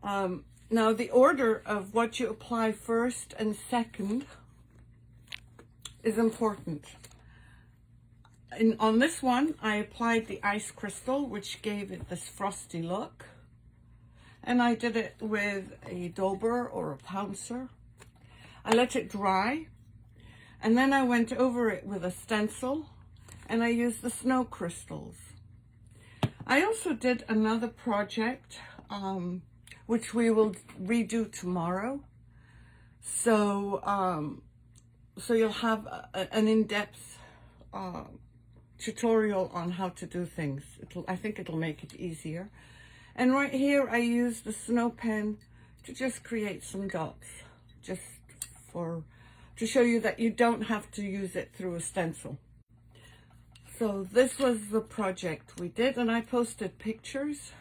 Now the order of what you apply first and second is important. On this one, I applied the ice crystal, which gave it this frosty look. And I did it with a dauber or a pouncer. I let it dry. And then I went over it with a stencil. And I used the snow crystals. I also did another project, which we will redo tomorrow. So, so you'll have an in-depth tutorial on how to do things. I think it'll make it easier. And right here, I used the snow pen to just create some dots, just to show you that you don't have to use it through a stencil. So this was the project we did, and I posted pictures.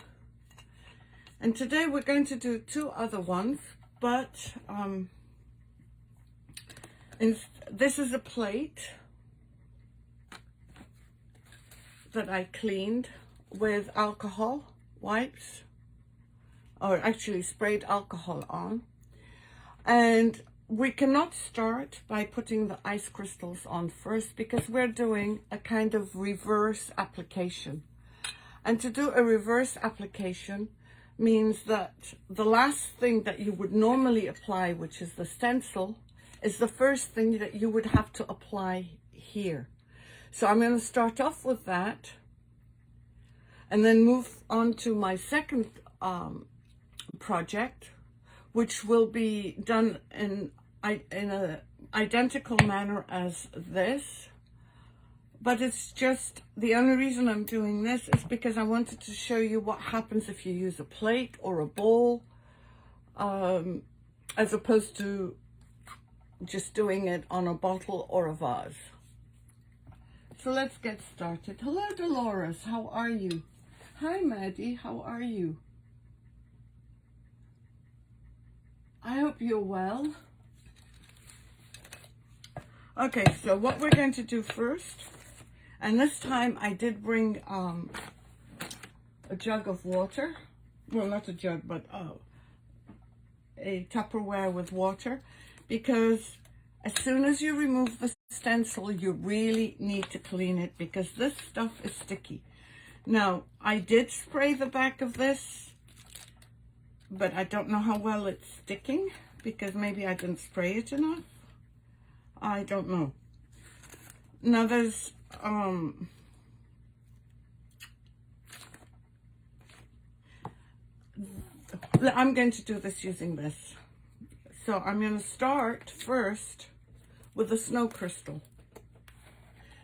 And today we're going to do two other ones, but this is a plate that I cleaned with alcohol wipes, or actually sprayed alcohol on. And we cannot start by putting the ice crystals on first because we're doing a kind of reverse application. And to do a reverse application means that the last thing that you would normally apply, which is the stencil, is the first thing that you would have to apply here. So I'm going to start off with that and then move on to my second project, which will be done in an identical manner as this. But it's just, the only reason I'm doing this is because I wanted to show you what happens if you use a plate or a bowl, as opposed to just doing it on a bottle or a vase. So let's get started. Hello, Dolores, how are you? Hi, Maddie, how are you? I hope you're well. Okay, so what we're going to do first, and this time I did bring a jug of water. Well, not a jug, but a Tupperware with water, because as soon as you remove the stencil, you really need to clean it because this stuff is sticky. Now, I did spray the back of this, but I don't know how well it's sticking because maybe I didn't spray it enough. I don't know. Now there's I'm going to do this using this. So I'm going to start first with the snow crystal.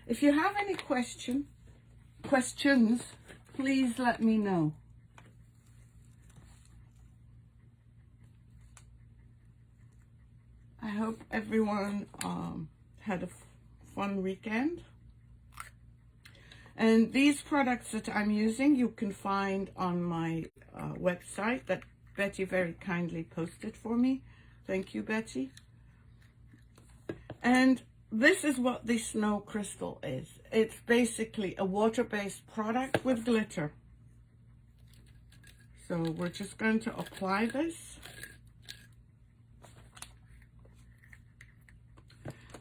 If you have any questions, please let me know. I hope everyone had a fun weekend. And these products that I'm using, you can find on my website that Betty very kindly posted for me. Thank you, Betty. And this is what the snow crystal is. It's basically a water-based product with glitter. So we're just going to apply this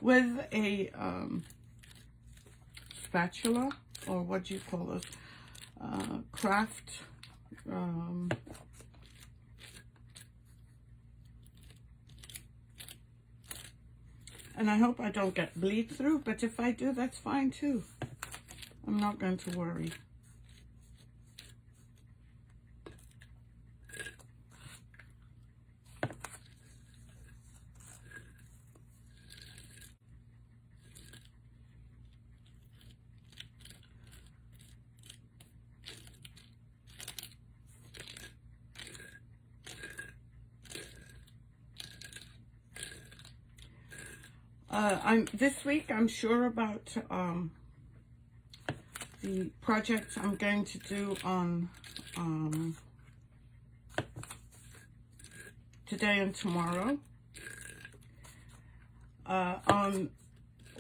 with a spatula, or what do you call this? Craft. And I hope I don't get bleed through, but if I do, that's fine too. I'm not going to worry. This week I'm sure about the projects I'm going to do on today and tomorrow. On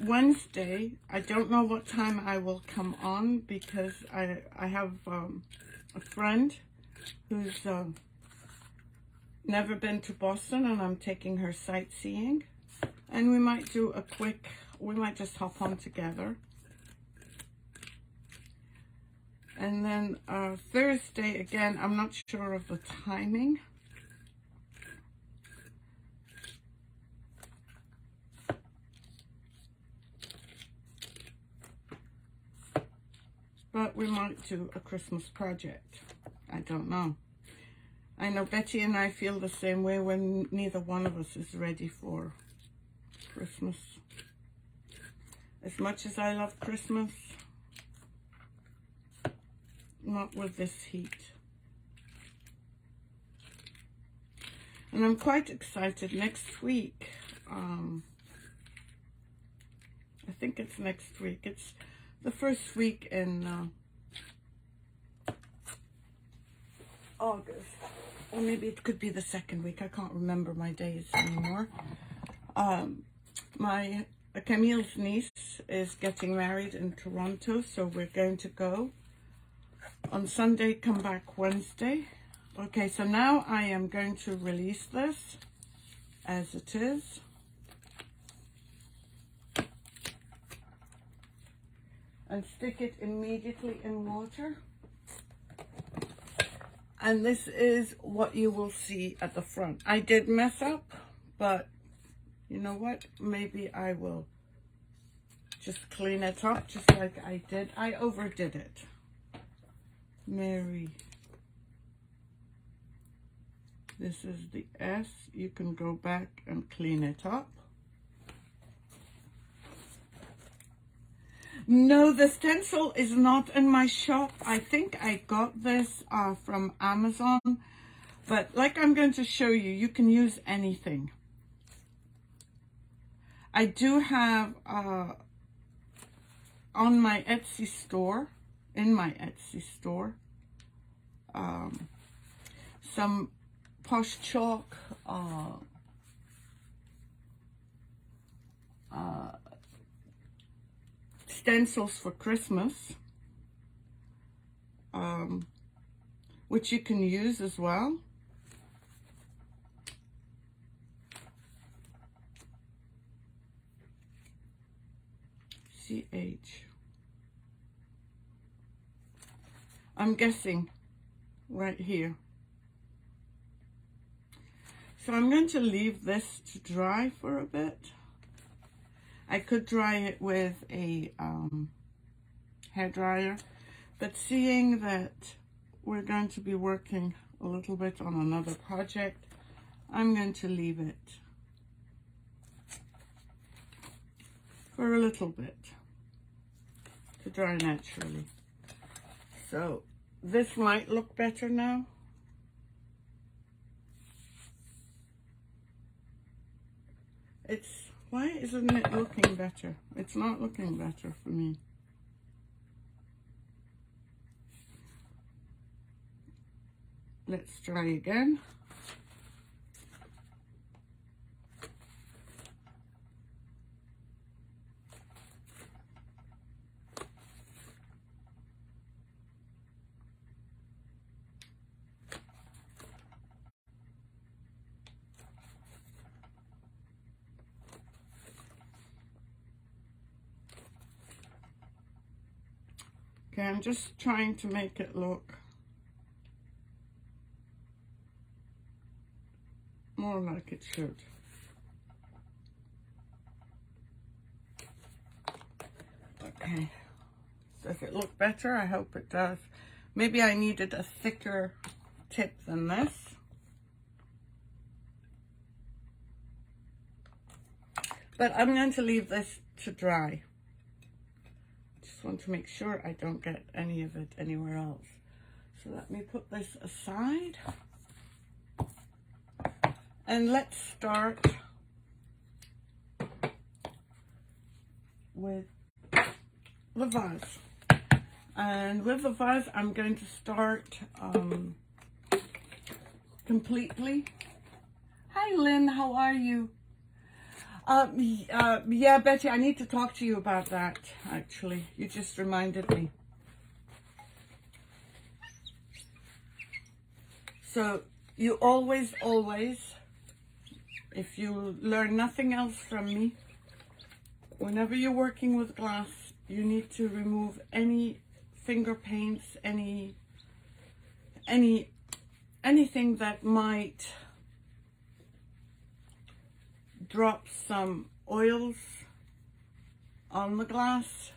Wednesday, I don't know what time I will come on because I have a friend who's never been to Boston and I'm taking her sightseeing. And we might do a quick, we might just hop on together. And then Thursday, again, I'm not sure of the timing. But we might do a Christmas project. I don't know. I know Betty and I feel the same way when neither one of us is ready for Christmas. As much as I love Christmas, not with this heat. And I'm quite excited. Next week, I think it's next week. It's the first week in August. Or maybe it could be the second week. I can't remember my days anymore. Camille's niece is getting married in Toronto, so we're going to go on Sunday, come back Wednesday. Okay, so now I am going to release this as it is. And stick it immediately in water. And this is what you will see at the front. I did mess up, but you know what? Maybe I will just clean it up just like I did. I overdid it. Mary. This is the S. You can go back and clean it up. No, the stencil is not in my shop. I think I got this from Amazon. But like I'm going to show you, you can use anything. I do have on my Etsy store, in my Etsy store, some Posh Chalk stencils for Christmas, which you can use as well. CH. I'm guessing right here. So I'm going to leave this to dry for a bit. I could dry it with a hairdryer, but seeing that we're going to be working a little bit on another project, I'm going to leave it for a little bit to dry naturally. So this might look better now. Why isn't it looking better? It's not looking better for me. Let's try again. Okay, I'm just trying to make it look more like it should. Okay, does it look better? I hope it does. Maybe I needed a thicker tip than this. But I'm going to leave this to dry. Just want to make sure I don't get any of it anywhere else. So let me put this aside. And let's start with the vase. And with the vase, I'm going to start completely. Hi, Lynn, how are you? Yeah, Betty, I need to talk to you about that, actually. You just reminded me. So, You always, if you learn nothing else from me, whenever you're working with glass, you need to remove any finger paints, anything that might drop some oils on the glass,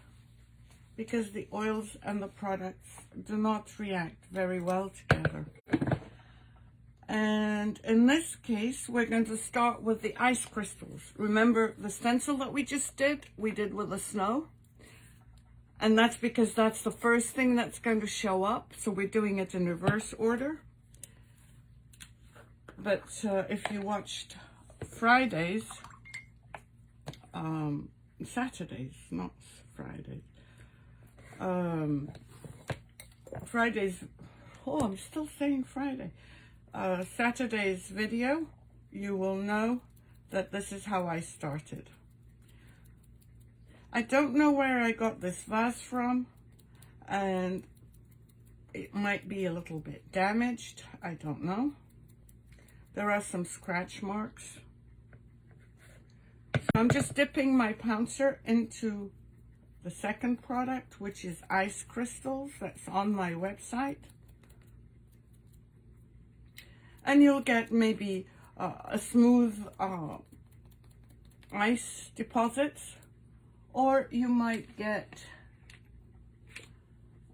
because the oils and the products do not react very well together. And in this case, we're going to start with the ice crystals. Remember the stencil that we just did? We did with the snow. And that's because that's the first thing that's going to show up. So we're doing it in reverse order. But if you watched Fridays, Saturdays, not Fridays. Fridays, oh, I'm still saying Friday. Saturday's video, you will know that this is how I started. I don't know where I got this vase from, and it might be a little bit damaged. I don't know. There are some scratch marks. So I'm just dipping my pouncer into the second product, which is ice crystals. That's on my website. And you'll get maybe a smooth ice deposits, or you might get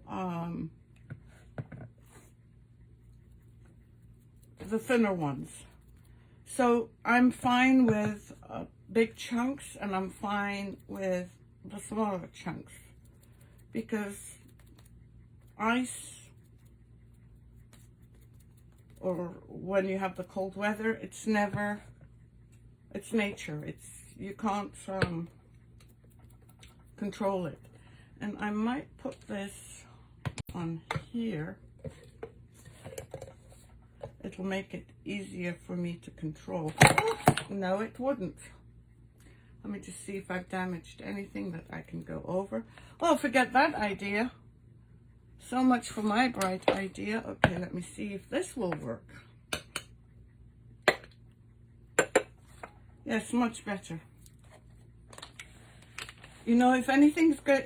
the thinner ones. So I'm fine with big chunks, and I'm fine with the smaller chunks, because ice, or when you have the cold weather, it's nature. You can't control it. And I might put this on here. It'll make it easier for me to control. No, it wouldn't. Let me just see if I've damaged anything that I can go over. Oh, forget that idea. So much for my bright idea. Okay, let me see if this will work. Yes, much better. You know, if anything is going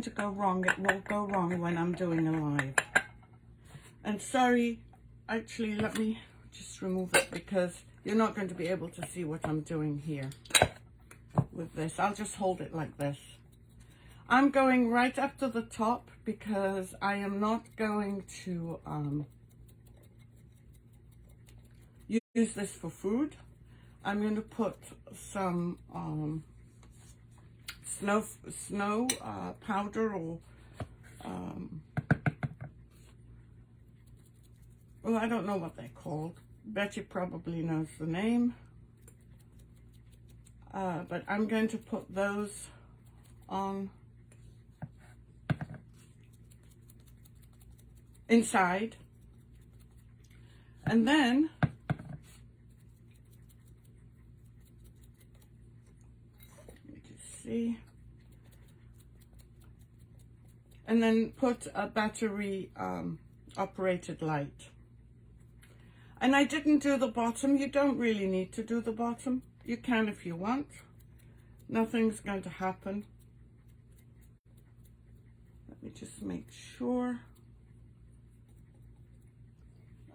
to go wrong, it will go wrong when I'm doing a live. And sorry, actually, let me just remove it, because you're not going to be able to see what I'm doing here with this. I'll just hold it like this. I'm going right up to the top, because I am not going to use this for food. I'm going to put some snow powder, or well, I don't know what they're called. Betty probably knows the name. But I'm going to put those on inside, and then let me just see, and then put a battery operated light. And I didn't do the bottom. You don't really need to do the bottom. You can if you want. Nothing's going to happen. Let me just make sure.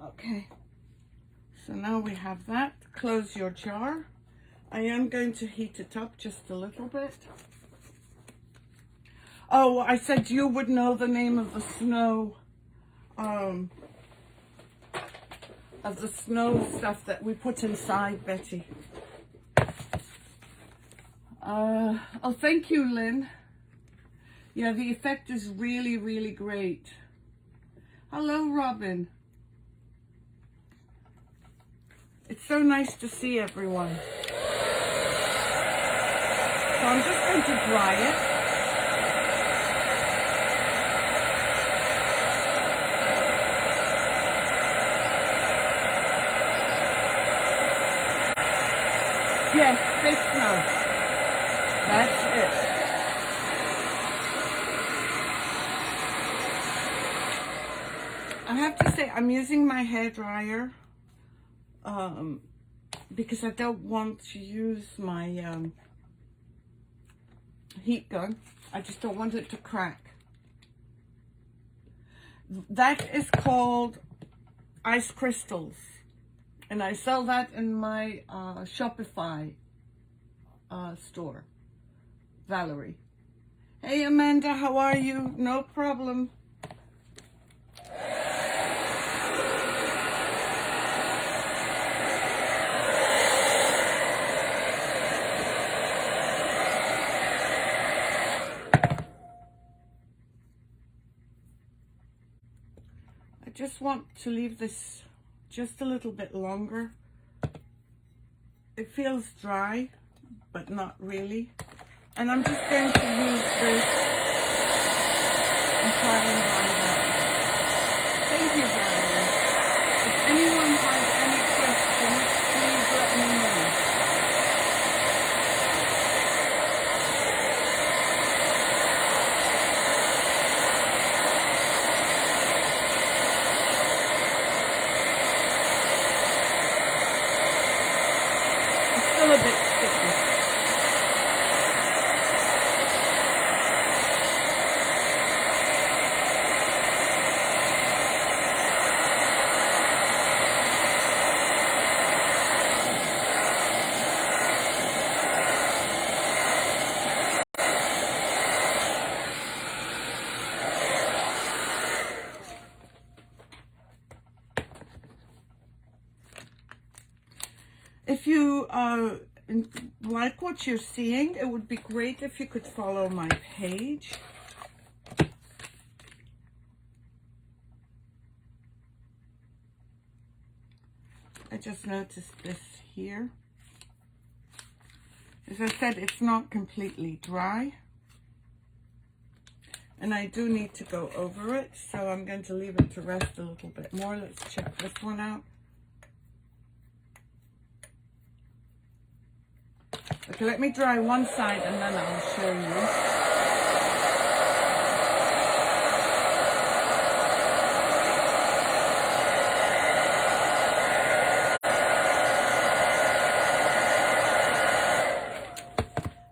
Okay, so now we have that. Close your jar. I am going to heat it up just a little bit. Oh, I said you would know the name of the snow, stuff that we put inside, Betty. Oh, thank you, Lynn. Yeah, the effect is really, really great. Hello, Robin. It's so nice to see everyone. So I'm just going to dry it. Yes, this snow. That's it. I have to say I'm using my hairdryer because I don't want to use my heat gun. I just don't want it to crack. That is called ice crystals, and I sell that in my Shopify store. Valerie. Hey Amanda, how are you? No problem. I just want to leave this just a little bit longer. It feels dry, but not really. And I'm just going to use this and try and dry that. Thank you, Valerie. If anyone has any questions, please let me know. It's still a bit sticky. If you like what you're seeing, it would be great if you could follow my page. I just noticed this here. As I said, it's not completely dry. And I do need to go over it, so I'm going to leave it to rest a little bit more. Let's check this one out. Okay, let me dry one side and then I'll show you.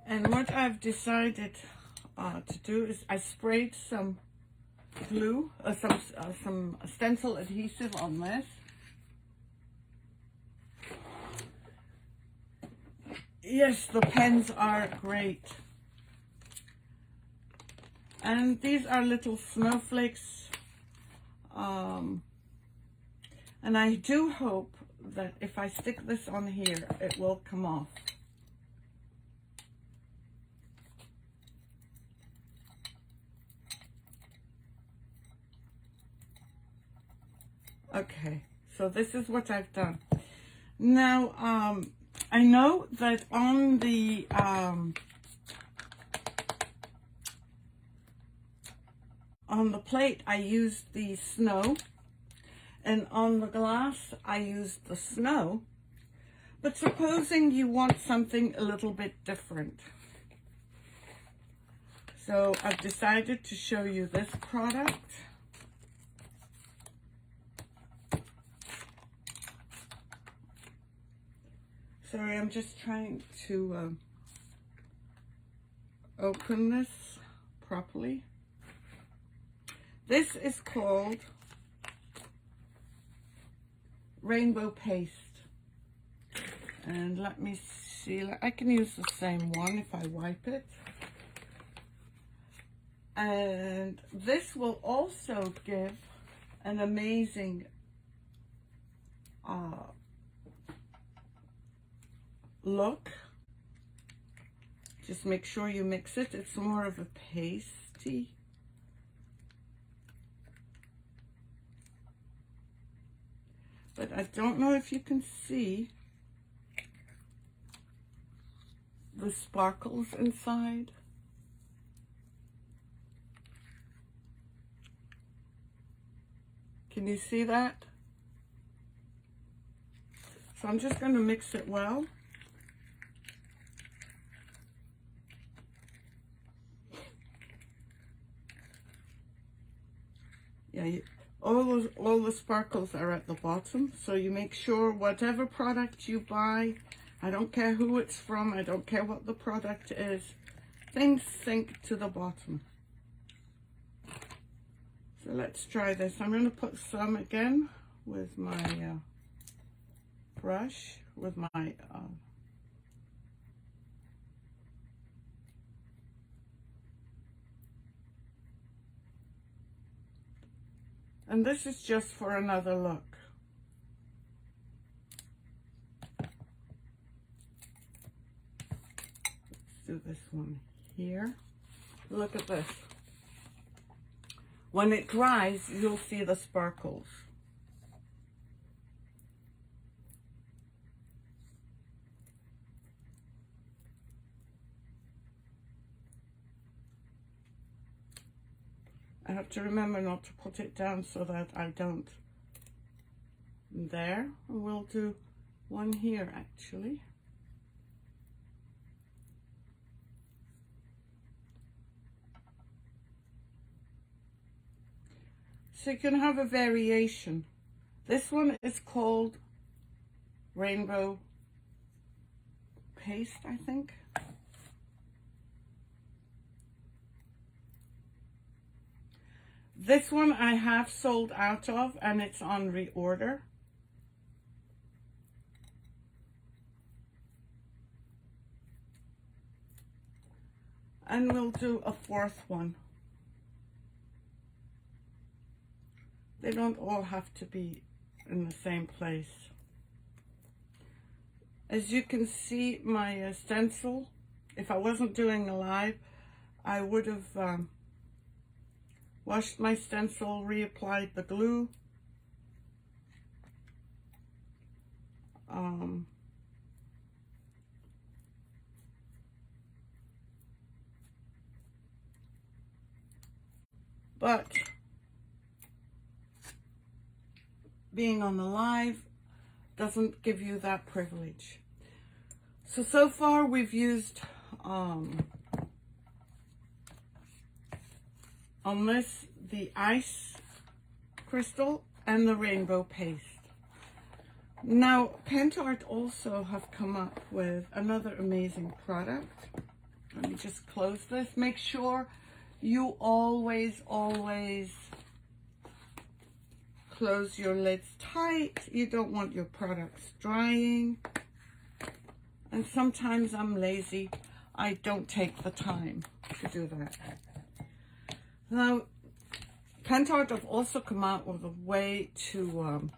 And what I've decided to do is I sprayed some glue, some stencil adhesive on this. Yes, the pens are great. And these are little snowflakes. And I do hope that if I stick this on here, it will come off. Okay, so this is what I've done. Now, I know that on the plate I used the snow, and on the glass I used the snow. But supposing you want something a little bit different, so I've decided to show you this product. Sorry, I'm just trying to open this properly. This is called Rainbow Paste. And let me see, I can use the same one if I wipe it. And this will also give an amazing look. Just make sure you mix it. It's more of a pasty. But I don't know if you can see the sparkles inside. Can you see that? So I'm just going to mix it well. Yeah, all the sparkles are at the bottom. So you make sure whatever product you buy, I don't care who it's from, I don't care what the product is, things sink to the bottom. So let's try this. I'm going to put some again with my brush, with my and this is just for another look. Let's do this one here. Look at this. When it dries, you'll see the sparkles. I have to remember not to put it down so that I don't. There, we'll do one here actually. So you can have a variation. This one is called Rainbow Paste, I think. This one I have sold out of and it's on reorder. And we'll do a fourth one. They don't all have to be in the same place. As you can see, my stencil, if I wasn't doing a live, I would have washed my stencil, reapplied the glue. But being on the live doesn't give you that privilege. So far we've used on this the ice crystal and the rainbow paste. Now Pentart also have come up with another amazing product. Let me just close this. Make sure you always close your lids tight. You don't want your products drying. And sometimes I'm lazy. I don't take the time to do that. Now, Pentart have also come out with a way to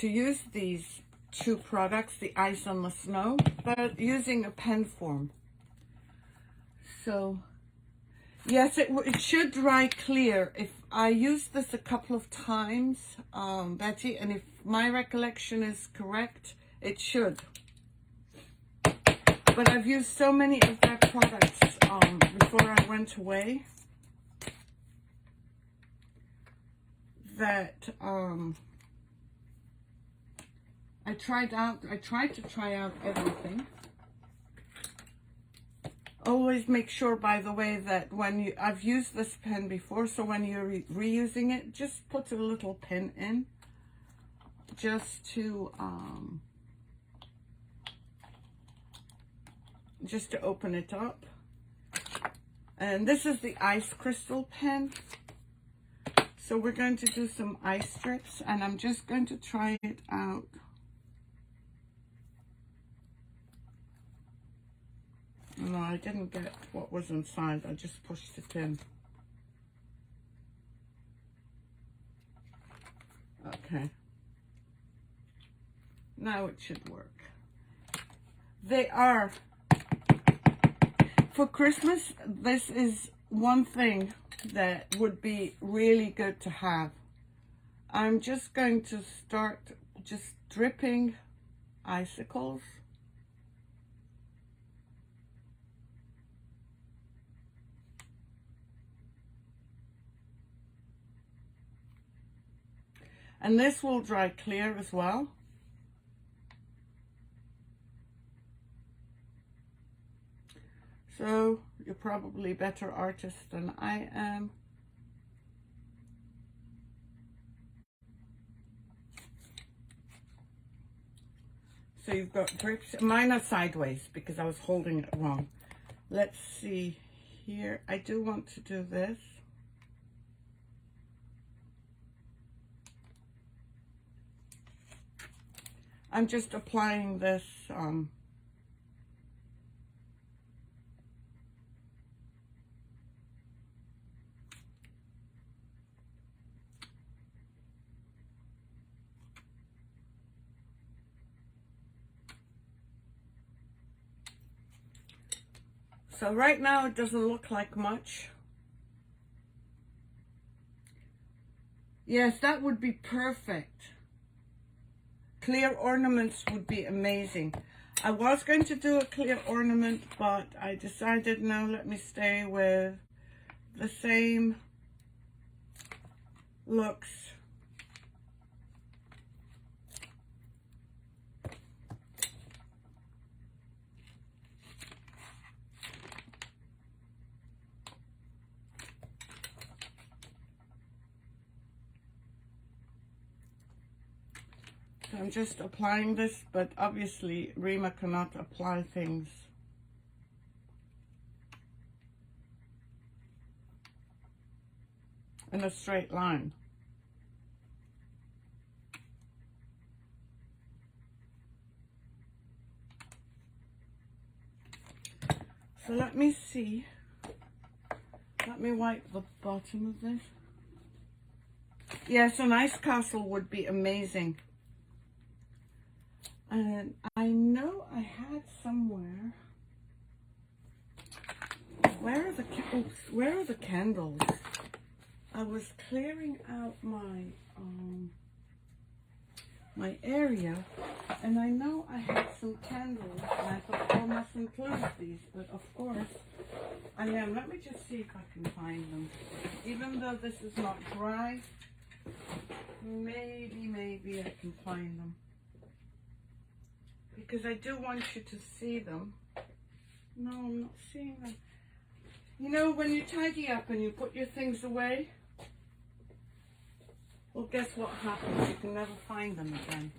use these two products, the ice and the snow, but using a pen form. So, yes, it should dry clear. If I used this a couple of times, Betty, and if my recollection is correct, it should. But I've used so many of their products before I went away that I tried to try out everything. Always make sure, by the way, that when I've used this pen before, so when you're reusing it, just put a little pin in, just to open it up. And this is the ice crystal pen. So we're going to do some ice strips, and I'm just going to try it out. No, I didn't get what was inside. I just pushed it in. Okay. Now it should work. They are, for Christmas, this is one thing that would be really good to have. I'm just going to start just dripping icicles. And this will dry clear as well. So you're probably a better artist than I am. So you've got drips. Mine are sideways because I was holding it wrong. Let's see here. I do want to do this. I'm just applying this so right now it doesn't look like much. Yes, that would be perfect. Clear ornaments would be amazing. I was going to do a clear ornament, but I decided no, let me stay with the same looks. So I'm just applying this, but obviously Rima cannot apply things in a straight line. So let me see. Let me wipe the bottom of this. Yes, an ice castle would be amazing. And I know I had somewhere. Where are the candles? I was clearing out my my area, and I know I had some candles, and I thought, oh, I must include these, but of course I am. Let me just see if I can find them. Even though this is not dry, maybe I can find them. Because I do want you to see them. No, I'm not seeing them. You know, when you tidy up and you put your things away, well, guess what happens? You can never find them again.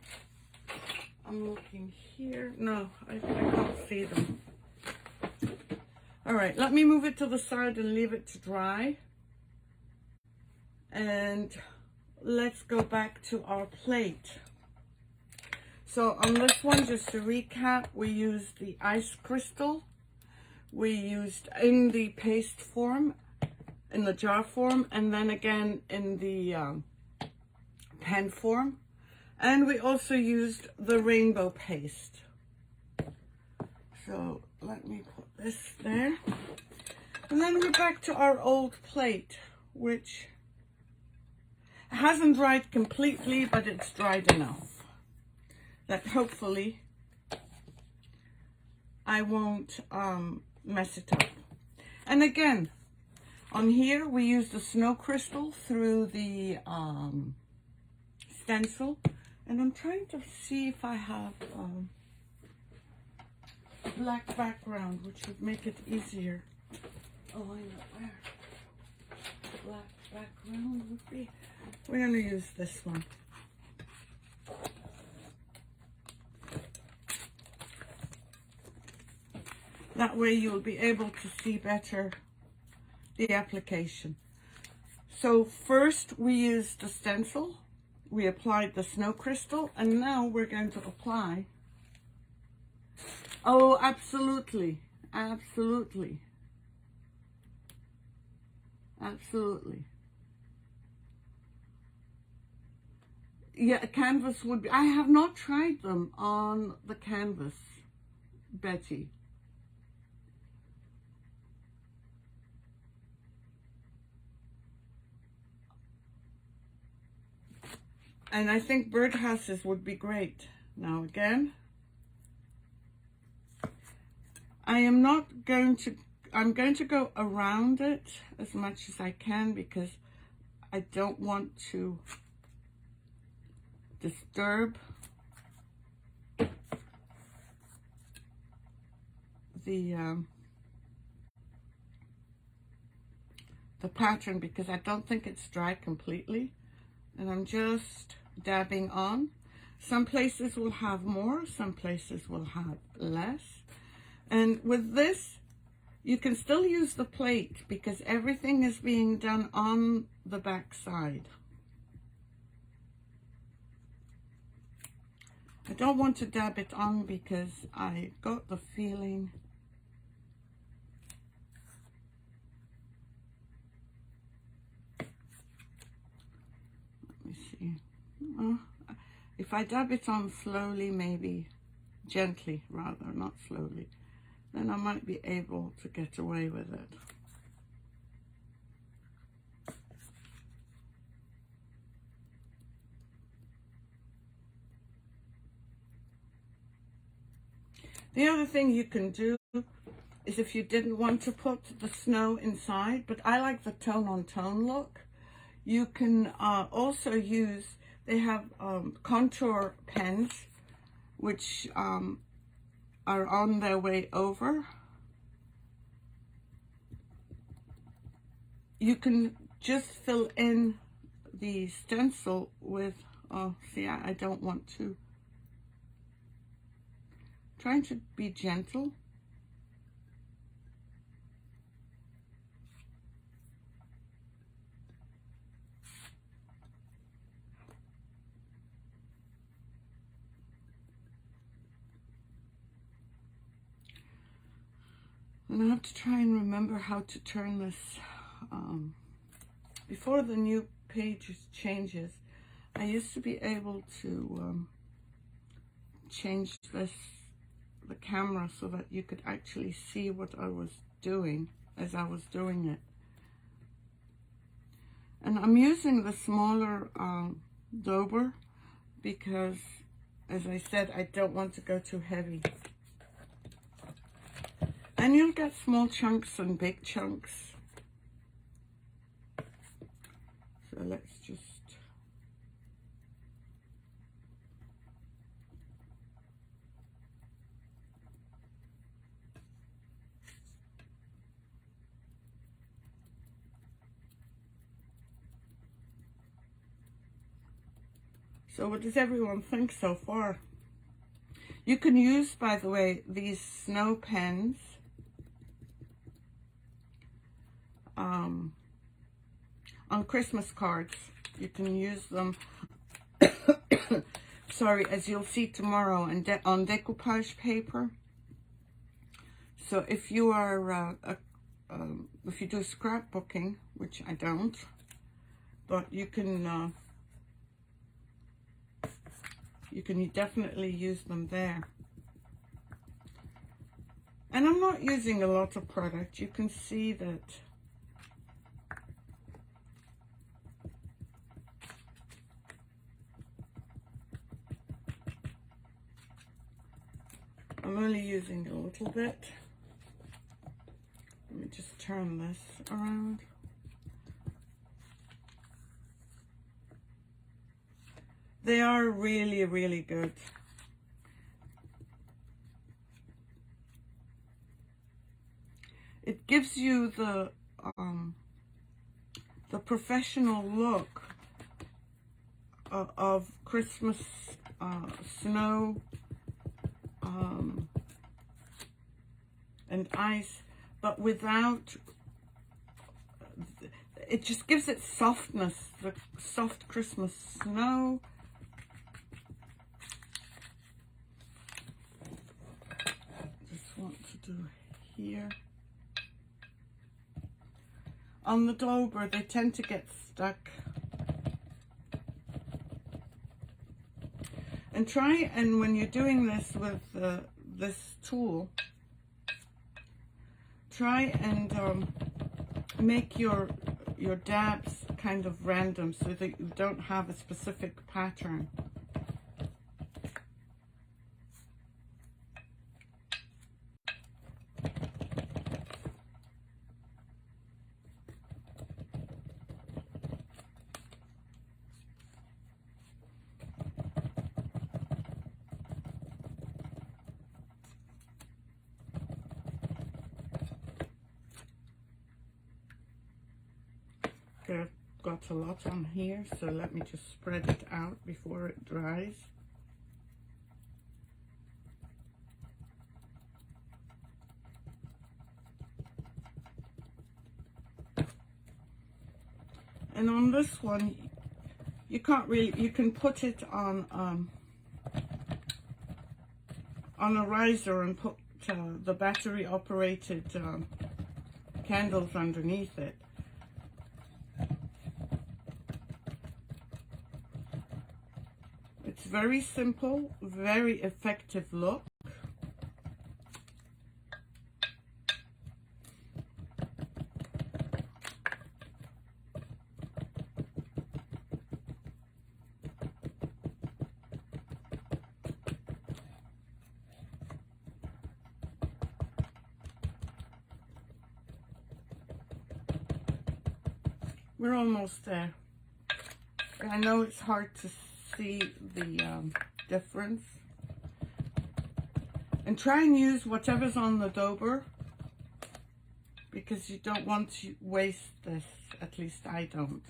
I'm looking here. No, I can't see them. All right, let me move it to the side and leave it to dry. And let's go back to our plate. So on this one, just to recap, we used the ice crystal. We used in the paste form, in the jar form, and then again in the pen form. And we also used the rainbow paste. So let me put this there. And then we're back to our old plate, which hasn't dried completely, but it's dried enough that hopefully I won't mess it up. And again, on here we use the snow crystal through the stencil, and I'm trying to see if I have a black background, which would make it easier. Oh, I know where the black background would be. We're going to use this one. That way you'll be able to see better the application. So first we used the stencil, we applied the snow crystal, and now we're going to apply. Oh, absolutely, absolutely, absolutely. Yeah, a canvas would be, I have not tried them on the canvas, Betty. And I think birdhouses would be great. Now again, I'm going to go around it as much as I can because I don't want to disturb the pattern, because I don't think it's dry completely. And I'm just dabbing on. Some places will have more, some places will have less. And with this, you can still use the plate because everything is being done on the back side. I don't want to dab it on because I got the feeling let me see. If I dab it on slowly, maybe gently rather, not slowly, then I might be able to get away with it. The other thing you can do is if you didn't want to put the snow inside, but I like the tone-on-tone look, you can also use, they have contour pens, which are on their way over. You can just fill in the stencil with, oh, see, I don't want to. Trying to be gentle. And I have to try and remember how to turn this. Before the new page changes, I used to be able to change the camera so that you could actually see what I was doing as I was doing it. And I'm using the smaller dauber because, as I said, I don't want to go too heavy. And you'll get small chunks and big chunks. So let's just... So what does everyone think so far? You can use, by the way, these snow pens on Christmas cards. You can use them, sorry, as you'll see tomorrow, and on decoupage paper. So if you are, if you do scrapbooking, which I don't, but you can definitely use them there. And I'm not using a lot of product. You can see that I'm only using a little bit. Let me just turn this around. They are really, really good. It gives you the professional look of Christmas snow and ice, but without, it just gives it softness, the soft Christmas snow. Just want to do here. On the dauber, they tend to get stuck. And try, and when you're doing this with this tool, try and make your dabs kind of random so that you don't have a specific pattern. I've got a lot on here, so let me just spread it out before it dries. And on this one, you can't really, you can put it on a riser and put the battery operated candles underneath it. It's very simple, very effective look. We're almost there. I know it's hard to see the difference. And try and use whatever's on the dauber, because you don't want to waste this. At least I don't.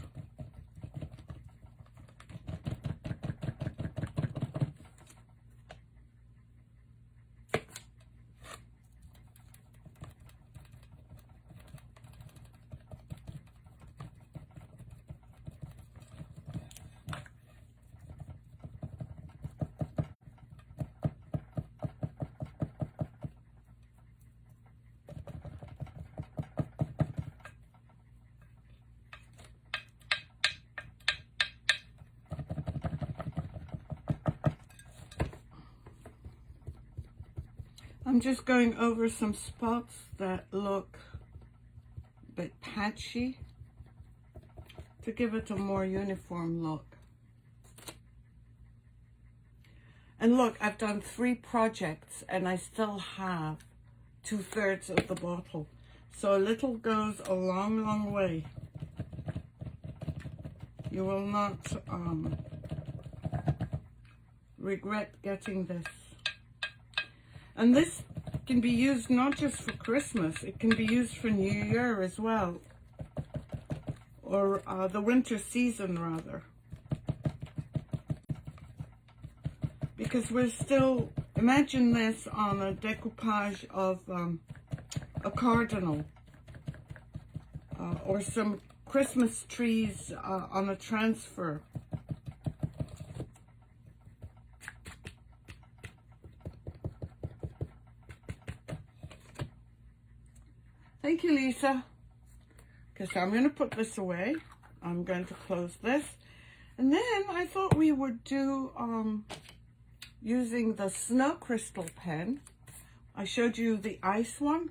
I'm just going over some spots that look a bit patchy to give it a more uniform look. And look, I've done 3 projects and I still have 2/3 of the bottle. So a little goes a long, long way. You will not regret getting this. And this can be used not just for Christmas, it can be used for New Year as well. Or the winter season rather. Because we're still, imagine this on a decoupage of a cardinal. Or some Christmas trees on a transfer. Thank you, Lisa. Okay, so I'm going to put this away. I'm going to close this. And then I thought we would do using the snow crystal pen. I showed you the ice one.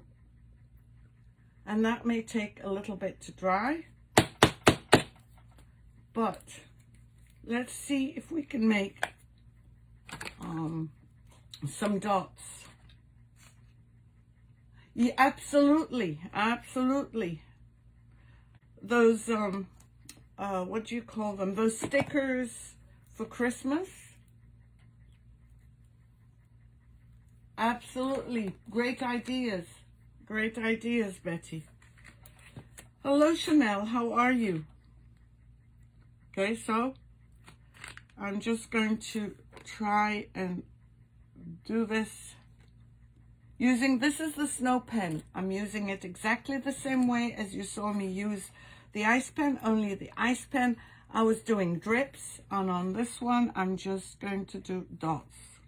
And that may take a little bit to dry. But let's see if we can make some dots. Yeah, absolutely, absolutely. Those, what do you call them? Those stickers for Christmas. Absolutely, great ideas. Great ideas, Betty. Hello, Chanel, how are you? Okay, so I'm just going to try and do this. This is the snow pen. I'm using it exactly the same way as you saw me use the ice pen, only the ice pen, I was doing drips, and on this one, I'm just going to do dots.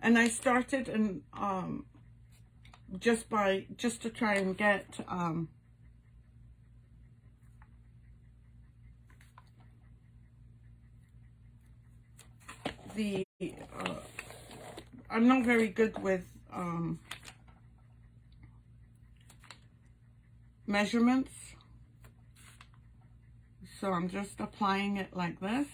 And I started in, just to try and get, I'm not very good with measurements, so I'm just applying it like this.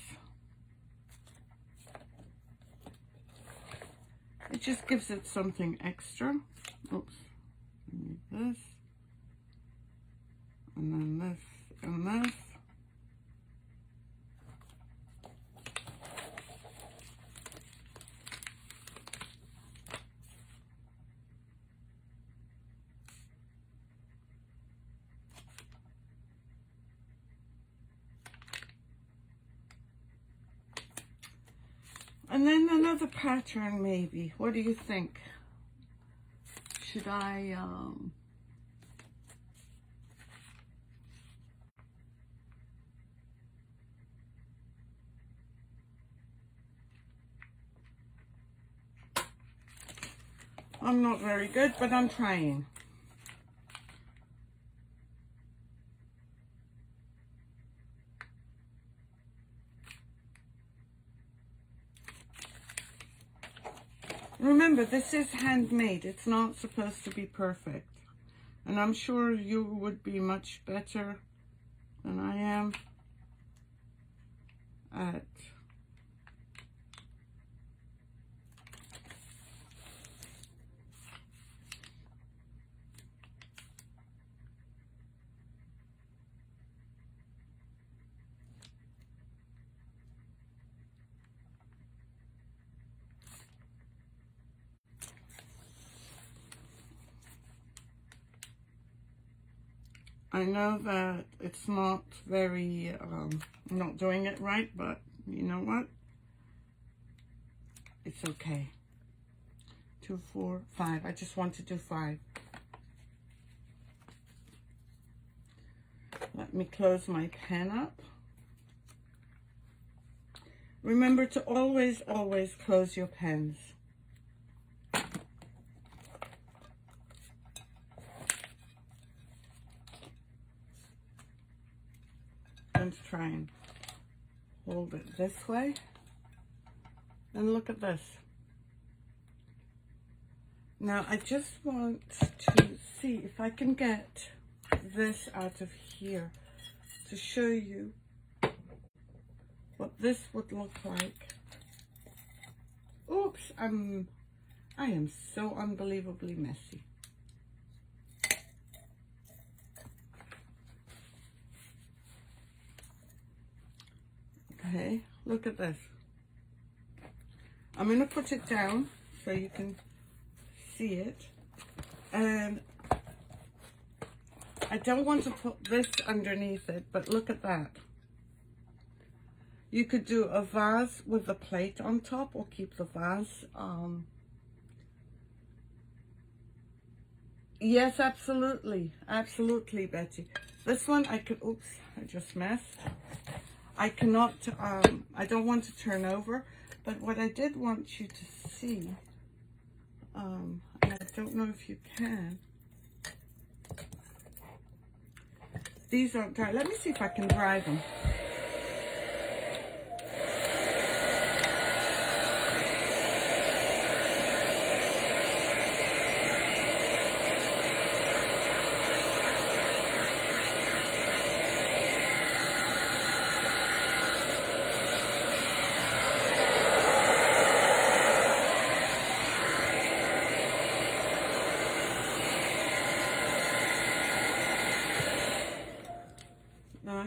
It just gives it something extra. Oops, this, and then this, and this. And then another pattern maybe. What do you think? Should I, I'm not very good, but I'm trying. Remember, this is handmade. It's not supposed to be perfect. And I'm sure you would be much better than I am at I know that it's not very, I'm not doing it right, but you know what? It's okay. 2, 4, 5. I just want to do 5. Let me close my pen up. Remember to always, always close your pens. Let's try and hold it this way. And look at this. Now I just want to see if I can get this out of here to show you what this would look like. Oops, I am so unbelievably messy. Okay, look at this. I'm going to put it down so you can see it. And I don't want to put this underneath it, but look at that. You could do a vase with a plate on top, or keep the vase. Yes, absolutely. Absolutely, Betty. This one I could, oops, I just messed. I cannot, I don't want to turn over, but what I did want you to see, and I don't know if you can, these aren't dry. Let me see if I can dry them.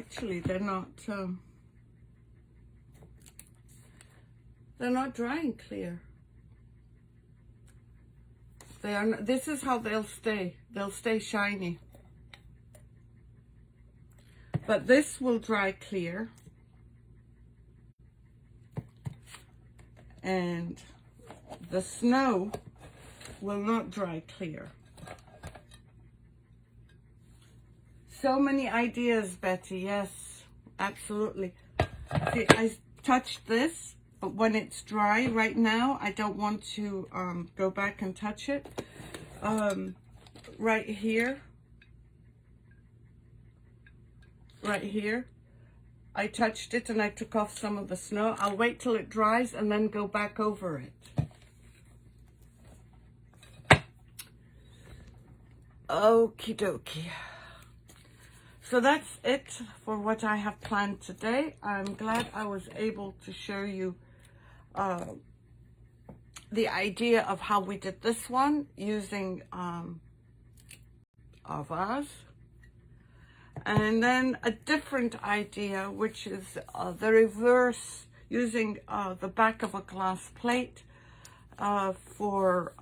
Actually, they're not drying clear. They are. This is how they'll stay. They'll stay shiny. But this will dry clear, and the snow will not dry clear. So many ideas, Betty. Yes, absolutely. See, I touched this, but when it's dry right now, I don't want to go back and touch it. Right here, I touched it and I took off some of the snow. I'll wait till it dries and then go back over it. Okie dokie. So that's it for what I have planned today. I'm glad I was able to show you the idea of how we did this one using a vase. And then a different idea, which is the reverse, using the back of a glass plate for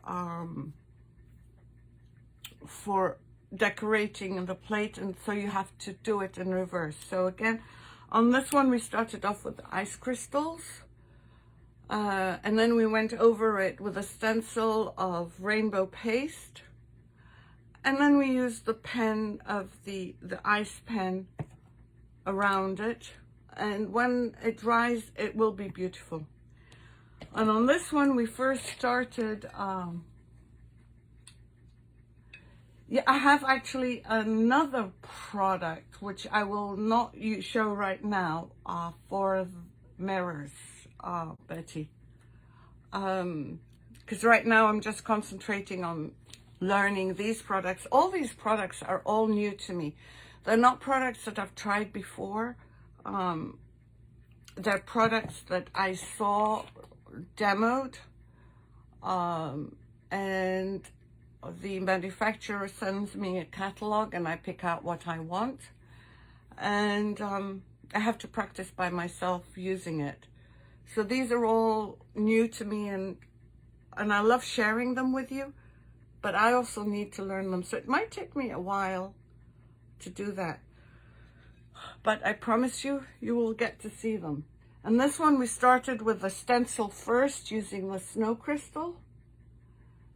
decorating the plate, and so you have to do it in reverse. So again, on this one we started off with ice crystals, and then we went over it with a stencil of rainbow paste, and then we used the pen of the ice pen around it, and when it dries it will be beautiful. And on this one we first started Yeah, I have actually another product which I will not show right now for mirrors, Betty. Because right now I'm just concentrating on learning these products. All these products are all new to me. They're not products that I've tried before. They're products that I saw demoed, and the manufacturer sends me a catalog and I pick out what I want, and I have to practice by myself using it. So these are all new to me, and I love sharing them with you, but I also need to learn them. So it might take me a while to do that, but I promise you, you will get to see them. And this one, we started with the stencil first using the snow crystal.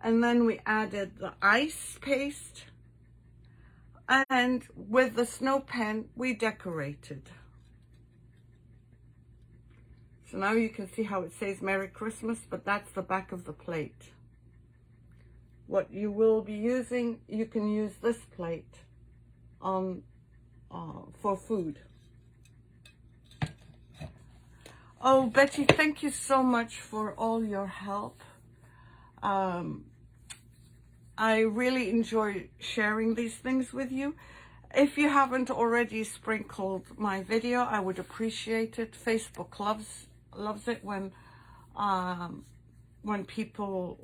And then we added the ice paste. And with the snow pen, we decorated. So now you can see how it says Merry Christmas, but that's the back of the plate. What you will be using, you can use this plate on for food. Oh, Betty, thank you so much for all your help. I really enjoy sharing these things with you. If you haven't already sprinkled my video, I would appreciate it. Facebook loves it when people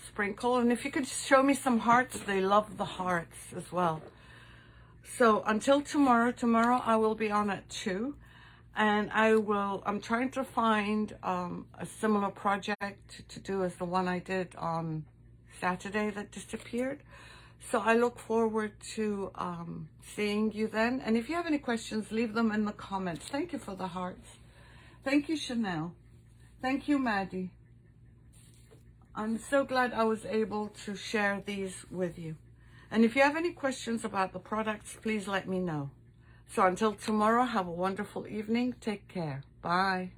sprinkle. And if you could show me some hearts, they love the hearts as well. So until tomorrow I will be on at 2. And I'm trying to find a similar project to do as the one I did on Saturday that disappeared. So I look forward to seeing you then. And if you have any questions, leave them in the comments. Thank you for the hearts. Thank you, Chanel. Thank you, Maddie. I'm so glad I was able to share these with you. And if you have any questions about the products, please let me know. So until tomorrow, have a wonderful evening. Take care. Bye.